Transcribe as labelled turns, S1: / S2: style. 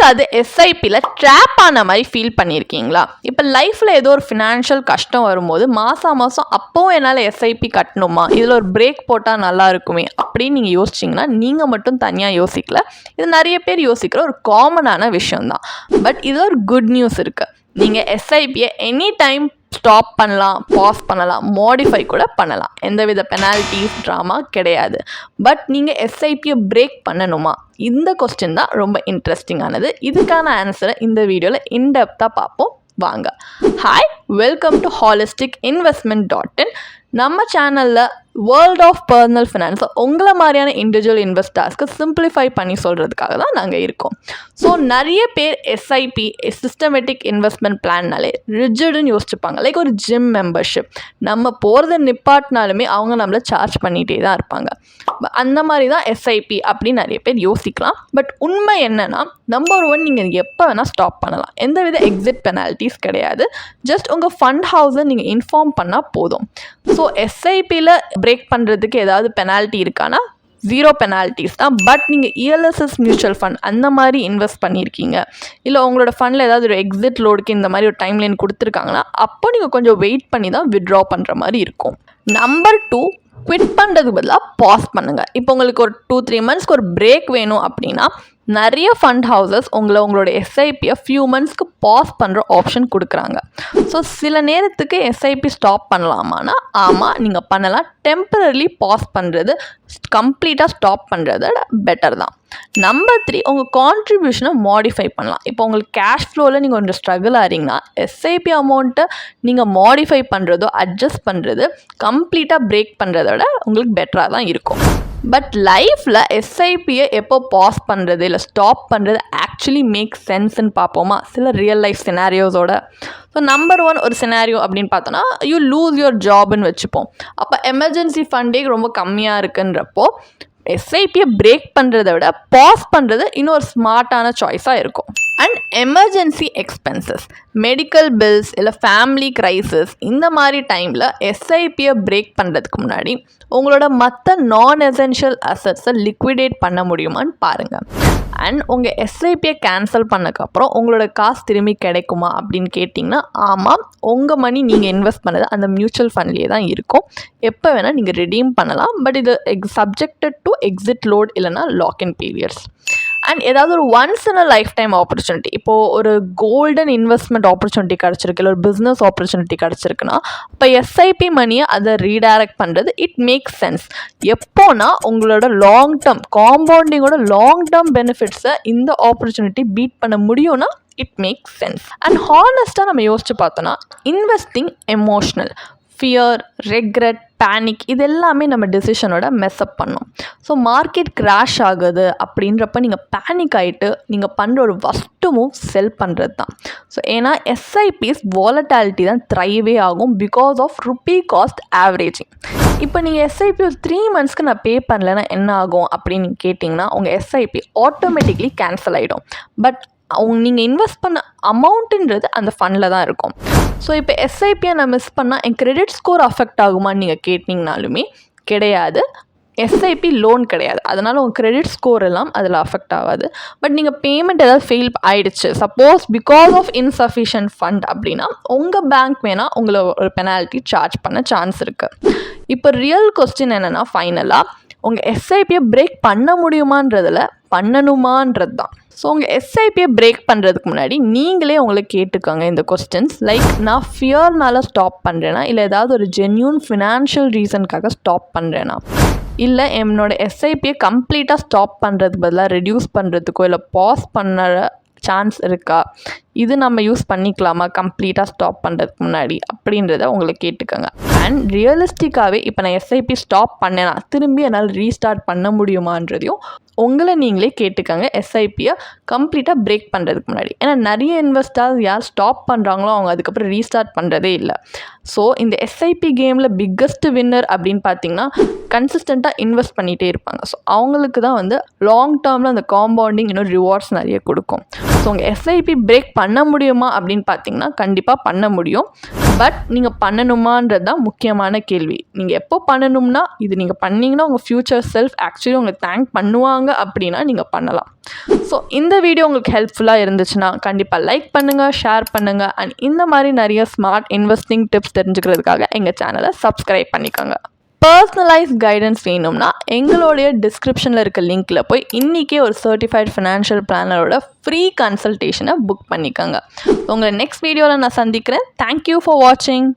S1: என்னைக்காவது எஸ்ஐபியில் ட்ராப் ஆன மாதிரி ஃபீல் பண்ணியிருக்கீங்களா? இப்போ லைஃப்பில் ஏதோ ஒரு ஃபினான்ஷியல் கஷ்டம் வரும்போது மாதம் அப்போவும் என்னால் எஸ்ஐபி கட்டணுமா, இதில் ஒரு பிரேக் போட்டால் நல்லா இருக்குமே அப்படின்னு நீங்கள் யோசிச்சிங்கன்னா நீங்கள் மட்டும் தனியாக யோசிக்கல. இது நிறைய பேர் யோசிக்கிற ஒரு காமனான விஷயம்தான். பட் இதில் ஒரு குட் நியூஸ் இருக்குது. நீங்கள் எஸ்ஐபியை எனி டைம் ஸ்டாப் பண்ணலாம், பாஸ் பண்ணலாம், மாடிஃபை கூட பண்ணலாம். எந்தவித பெனால்ட்டிஸ் ட்ராமா கிடையாது. பட் நீங்கள் எஸ்ஐபியை பிரேக் பண்ணணுமா? இந்த கொஸ்டின் தான் ரொம்ப இன்ட்ரெஸ்டிங்கானது. இதுக்கான ஆன்சரை இந்த வீடியோவில் இன்டெப்த்தாக பார்ப்போம். வாங்க. Hi, welcome to holisticinvestment.in. நம்ம சேனலில் வேர்ல்ட் ஆஃப் பர்சனல் ஃபினான்ஸ் உங்களை மாதிரியான இண்டிவிஜுவல் இன்வெஸ்டர்ஸ்க்கு சிம்பிளிஃபை பண்ணி சொல்கிறதுக்காக தான் நாங்கள் இருக்கோம். ஸோ நிறைய பேர் எஸ்ஐபி சிஸ்டமேட்டிக் இன்வெஸ்ட்மெண்ட் பிளான்னாலே ரிஜிடுன்னு யோசிச்சுப்பாங்க. லைக் ஒரு ஜிம் மெம்பர்ஷிப், நம்ம போகிறத நிப்பாட்டினாலுமே அவங்க நம்மளை சார்ஜ் பண்ணிகிட்டே தான் இருப்பாங்க. அந்த மாதிரி தான் எஸ்ஐபி அப்படின்னு நிறைய பேர் யோசிக்கலாம். பட் உண்மை என்னென்னா, நம்பர் 1, நீங்கள் எப்போ வேணால் ஸ்டாப் பண்ணலாம். எந்தவித எக்ஸிட் பெனால்ட்டிஸ் கிடையாது. ஜஸ்ட் உங்கள் ஃபண்ட் ஹவுஸை நீங்கள் இன்ஃபார்ம் பண்ணால் போதும். ஸோ எஸ்ஐபியில் பிரேக் பண்ணுறதுக்கு ஏதாவது பெனால்ட்டி இருக்கானா? 0 பெனால்ட்டிஸ் தான். பட் நீங்கள் இஎல்எஸ்எஸ் மியூச்சுவல் ஃபண்ட் அந்த மாதிரி இன்வெஸ்ட் பண்ணியிருக்கீங்க, இல்லை உங்களோட ஃபண்டில் ஏதாவது ஒரு எக்ஸிட் லோடுக்கு இந்த மாதிரி ஒரு டைம் லைன் கொடுத்துருக்காங்கன்னா அப்போ நீங்கள் கொஞ்சம் வெயிட் பண்ணி தான் வித்ட்ரா பண்ணுற மாதிரி இருக்கும். நம்பர் 2, குவிட் பண்ணுறதுக்கு பதிலாக பாஸ் பண்ணுங்கள். இப்போ உங்களுக்கு ஒரு 2-3 மந்த்ஸ்க்கு ஒரு பிரேக் வேணும் அப்படின்னா நிறைய ஃபண்ட் ஹவுசஸ் உங்களோட எஸ்ஐபியை ஃபியூ மந்த்ஸ்க்கு பாஸ் பண்ணுற ஆப்ஷன் கொடுக்குறாங்க. ஸோ சில நேரத்துக்கு எஸ்ஐபி ஸ்டாப் பண்ணலாமான்னா ஆமாம், நீங்கள் பண்ணலாம். டெம்பரரிலி பாஸ் பண்ணுறது கம்ப்ளீட்டாக ஸ்டாப் பண்ணுறத பெட்டர் தான். நம்பர் 3, உங்கள் கான்ட்ரிபியூஷனை மாடிஃபை பண்ணலாம். இப்போ உங்களுக்கு கேஷ் ஃப்ளோவில் நீங்கள் கொஞ்சம் ஸ்ட்ரகிள் ஆகிறீங்கன்னா எஸ்ஐபி அமௌண்ட்டை நீங்கள் மாடிஃபை பண்ணுறதோ அட்ஜஸ்ட் பண்ணுறது கம்ப்ளீட்டாக பிரேக் பண்ணுறதோட உங்களுக்கு பெட்டராக தான் இருக்கும். பட் லைஃப்பில் எஸ்ஐபியை எப்போ பாஸ் பண்ணுறது இல்லை ஸ்டாப் பண்ணுறது ஆக்சுவலி மேக் சென்ஸ்ன்னு பார்ப்போமா சில ரியல் லைஃப் சினாரியோஸோட. ஸோ நம்பர் 1 ஒரு சினாரியோ அப்படின்னு பார்த்தோன்னா, யூ லூஸ் யுவர் ஜாப்னு வச்சுப்போம். அப்போ எமர்ஜென்சி ஃபண்டே ரொம்ப கம்மியாக இருக்குன்றப்போ எஸ்ஐபியை பிரேக் பண்ணுறதை விட பாஸ் பண்ணுறது இன்னும் ஒரு ஸ்மார்ட்டான சாய்ஸாக இருக்கும். And emergency expenses, medical bills இல்லை ஃபேமிலி க்ரைசிஸ், இந்த மாதிரி டைமில் எஸ்ஐபியை பிரேக் பண்ணுறதுக்கு முன்னாடி உங்களோட மற்ற நான் எசென்ஷியல் அசட்ஸை லிக்விடேட் பண்ண முடியுமான்னு பாருங்கள். அண்ட் உங்கள் எஸ்ஐபியை கேன்சல் பண்ணக்கப்புறம் உங்களோட காசு திரும்பி கிடைக்குமா அப்படின்னு கேட்டிங்கன்னா ஆமாம், உங்கள் மணி நீங்கள் இன்வெஸ்ட் பண்ணது அந்த மியூச்சுவல் ஃபண்ட்லேயே தான் இருக்கும். எப்போ வேணால் நீங்கள் ரிடீம் பண்ணலாம். பட் இது சப்ஜெக்டட் டு எக்ஸிட் லோட் இல்லைனா லாக்இன் பீரியட்ஸ். அண்ட் ஏதாவது ஒரு once in a life time opportunity, இப்போது ஒரு கோல்டன் இன்வெஸ்ட்மெண்ட் ஆப்பர்ச்சுனிட்டி கிடச்சிருக்கு, இல்லை ஒரு பிஸ்னஸ் ஆப்பர்ச்சுனிட்டி கிடச்சிருக்குன்னா இப்போ எஸ்ஐபி மணியை அதை ரீடைரக்ட் பண்ணுறது இட் மேக்ஸ் சென்ஸ். எப்போனா உங்களோட லாங் டேர்ம் காம்பவுண்டிங்கோட லாங் டேர்ம் பெனிஃபிட்ஸை இந்த ஆப்பர்ச்சுனிட்டி பீட் பண்ண முடியும்னா இட் மேக்ஸ் சென்ஸ். அண்ட் ஹானஸ்ட்டாக நம்ம யோசிச்சு பார்த்தோன்னா investing emotional, fear, regret, panic, இது எல்லாமே நம்ம டெசிஷனோட மெஸ்அப் பண்ணோம். ஸோ மார்க்கெட் கிராஷ் ஆகுது அப்படின்றப்ப நீங்கள் பேனிக் ஆகிட்டு நீங்கள் பண்ணுற ஒரு ஃபஸ்ட்டு மூவ் செல் பண்ணுறது தான். ஸோ ஏன்னா எஸ்ஐபிஸ் வாலட்டாலிட்டி தான் த்ரைவே ஆகும் because of rupee cost averaging. இப்போ நீங்கள் எஸ்ஐபி ஒரு 3 மந்த்ஸ்க்கு நான் பே பண்ணலைன்னா என்ன ஆகும் அப்படின்னு கேட்டிங்கன்னா உங்கள் எஸ்ஐபி ஆட்டோமேட்டிக்லி கேன்சல் ஆகிடும். பட் நீங்கள் இன்வெஸ்ட் பண்ண அமௌண்ட்டுன்றது அந்த ஃபண்டில் தான் இருக்கும். ஸோ இப்போ எஸ்ஐபியை நான் மிஸ் பண்ணால் என் கிரெடிட் ஸ்கோர் அஃபெக்ட் ஆகுமான்னு நீங்கள் கேட்டிங்கனாலுமே கிடையாது. எஸ்ஐபி லோன் கிடையாது, அதனால் உங்கள் கிரெடிட் ஸ்கோர் எல்லாம் அதில் அஃபெக்ட் ஆகாது. பட் நீங்கள் பேமெண்ட் ஏதாவது ஃபெயில் ஆகிடுச்சு suppose because of insufficient fund அப்படின்னா உங்கள் பேங்க் வேணால் உங்களை ஒரு பெனால்ட்டி சார்ஜ் பண்ண சான்ஸ் இருக்குது. இப்போ ரியல் கொஸ்டின் என்னென்னா, ஃபைனலாக உங்கள் எஸ்ஐபியை பிரேக் பண்ண முடியுமான்றதில் பண்ணணுமான்றது தான். ஸோ உங்கள் எஸ்ஐபியை பிரேக் பண்ணுறதுக்கு முன்னாடி நீங்களே உங்களை கேட்டுக்கோங்க இந்த கொஸ்டின்ஸ். லைக், நான் ஃபியர்னால ஸ்டாப் பண்ணுறேன்னா, இல்லை ஏதாவது ஒரு ஜென்யூன் ஃபினான்ஷியல் ரீசனுக்காக ஸ்டாப் பண்ணுறேன்னா, இல்லை என்னோடய எஸ்ஐபியை கம்ப்ளீட்டாக ஸ்டாப் பண்ணுறதுக்கு பதிலாக ரெடியூஸ் பண்ணுறதுக்கோ இல்லை பாஸ் பண்ண சான்ஸ் இருக்கா, இது நம்ம யூஸ் பண்ணிக்கலாமா கம்ப்ளீட்டாக ஸ்டாப் பண்ணுறதுக்கு முன்னாடி அப்படின்றத உங்களை கேட்டுக்கோங்க. அண்ட் ரியலிஸ்டிக்காகவே இப்போ நான் எஸ்ஐபி ஸ்டாப் பண்ணேன்னா திரும்பி என்னால் ரீஸ்டார்ட் பண்ண முடியுமான்றதையும் உங்களை நீங்களே கேட்டுக்கோங்க எஸ்ஐபியை கம்ப்ளீட்டாக பிரேக் பண்ணுறதுக்கு முன்னாடி. ஏன்னா நிறைய இன்வெஸ்டர்ஸ் யார் ஸ்டாப் பண்ணுறாங்களோ அவங்க அதுக்கப்புறம் ரீஸ்டார்ட் பண்ணுறதே இல்லை. ஸோ இந்த எஸ்ஐபி கேமில் பிக்கஸ்ட் வின்னர் அப்படின்னு பார்த்தீங்கன்னா கன்சிஸ்டண்ட்டாக இன்வெஸ்ட் பண்ணிகிட்டே இருப்பாங்க. ஸோ அவங்களுக்கு தான் லாங் டேர்மில் அந்த காம்பவுண்டிங் இன்னும் ரிவார்ட்ஸ் நிறைய கொடுக்கும். ஸோ உங்கள் எஸ்ஐபி பிரேக் பண்ண முடியுமா அப்படின்னு பார்த்தீங்கன்னா கண்டிப்பாக பண்ண முடியும். பட் நீங்கள் பண்ணணுமான்றது தான் முக்கியமான கேள்வி. நீங்கள் எப்போ பண்ணணும்னா, இது நீங்கள் பண்ணீங்கன்னா உங்கள் ஃப்யூச்சர் செல்ஃப் ஆக்சுவலி உங்களை தேங்க் பண்ணுவாங்க அப்படின்னா நீங்கள் பண்ணலாம். ஸோ இந்த வீடியோ உங்களுக்கு ஹெல்ப்ஃபுல்லாக இருந்துச்சுன்னா கண்டிப்பாக லைக் பண்ணுங்கள், ஷேர் பண்ணுங்கள். அண்ட் இந்த மாதிரி நிறைய ஸ்மார்ட் இன்வெஸ்டிங் டிப்ஸ் தெரிஞ்சுக்கிறதுக்காக எங்கள் சேனலை சப்ஸ்கிரைப் பண்ணிக்கோங்க. பர்சனலைஸ் கைடன்ஸ் வேணும்னா எங்களுடைய டிஸ்கிரிப்ஷனில் இருக்க லிங்க்கில் போய் இன்றைக்கே ஒரு சர்டிஃபைட் ஃபினான்ஷியல் பிளானரோட ஃப்ரீ கன்சல்டேஷனை புக் பண்ணிக்கோங்க. உங்களை நெக்ஸ்ட் வீடியோவில் நான் சந்திக்கிறேன். தேங்க்யூ ஃபார் வாட்சிங்.